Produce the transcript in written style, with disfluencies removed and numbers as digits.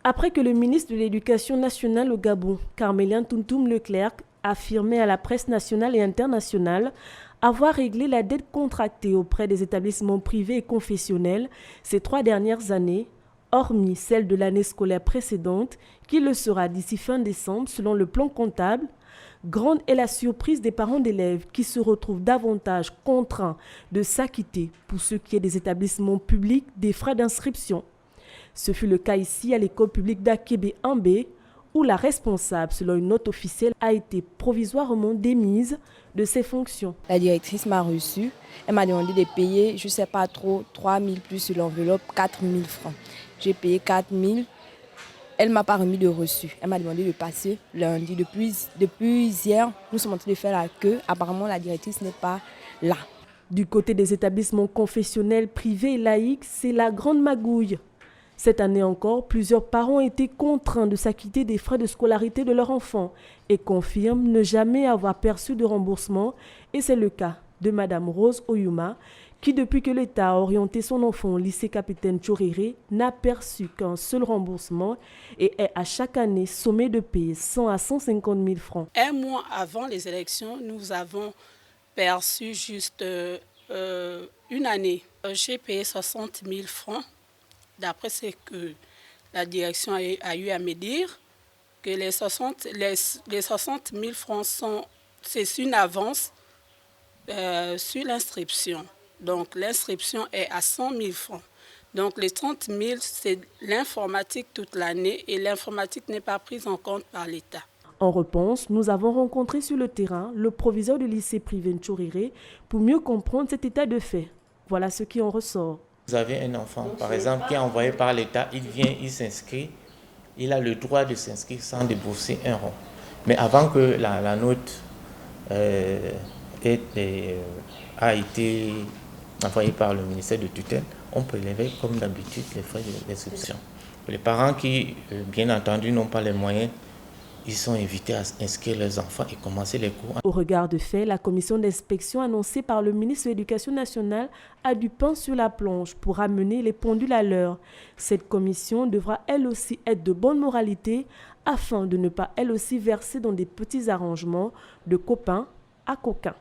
Après que le ministre de l'Éducation nationale au Gabon, Carmélien Tountoum Leclerc, affirmait à la presse nationale et internationale avoir réglé la dette contractée auprès des établissements privés et confessionnels ces 3 dernières années, hormis celle de l'année scolaire précédente, qui le sera d'ici fin décembre selon le plan comptable, grande est la surprise des parents d'élèves qui se retrouvent davantage contraints de s'acquitter, pour ce qui est des établissements publics, des frais d'inscription. Ce fut le cas ici à l'école publique d'Akébé Ambé, où la responsable, selon une note officielle, a été provisoirement démise de ses fonctions. La directrice m'a reçue, elle m'a demandé de payer, je ne sais pas trop, 3 000 plus sur l'enveloppe, 4 000 francs. J'ai payé 4 000, elle ne m'a pas remis de reçu. Elle m'a demandé de passer lundi. Depuis hier, nous sommes en train de faire la queue. Apparemment, la directrice n'est pas là. Du côté des établissements confessionnels privés et laïcs, c'est la grande magouille. Cette année encore, plusieurs parents ont été contraints de s'acquitter des frais de scolarité de leurs enfants et confirment ne jamais avoir perçu de remboursement. Et c'est le cas de Mme Rose Oyuma, qui, depuis que l'État a orienté son enfant au lycée Capitaine Tchoréré, n'a perçu qu'un seul remboursement et est à chaque année sommée de payer 100 à 150 000 francs. Un mois avant les élections, nous avons perçu juste une année. J'ai payé 60 000 francs. D'après ce que la direction a eu à me dire, que les 60 000 francs c'est une avance sur l'inscription. Donc l'inscription est à 100 000 francs. Donc les 30 000, c'est l'informatique toute l'année et l'informatique n'est pas prise en compte par l'État. En réponse, nous avons rencontré sur le terrain le proviseur du lycée privé Ntchoréré pour mieux comprendre cet état de fait. Voilà ce qui en ressort. Vous avez un enfant, par exemple, qui est envoyé par l'État, il vient, il s'inscrit, il a le droit de s'inscrire sans débourser un rond. Mais avant que la note a été envoyée par le ministère de tutelle, on prélevait comme d'habitude les frais d'inscription. Les parents qui, bien entendu, n'ont pas les moyens, ils sont invités à inscrire leurs enfants et commencer les cours. Au regard de fait, la commission d'inspection annoncée par le ministre de l'Éducation nationale a du pain sur la planche pour amener les pendules à l'heure. Cette commission devra elle aussi être de bonne moralité afin de ne pas elle aussi verser dans des petits arrangements de copains à coquins.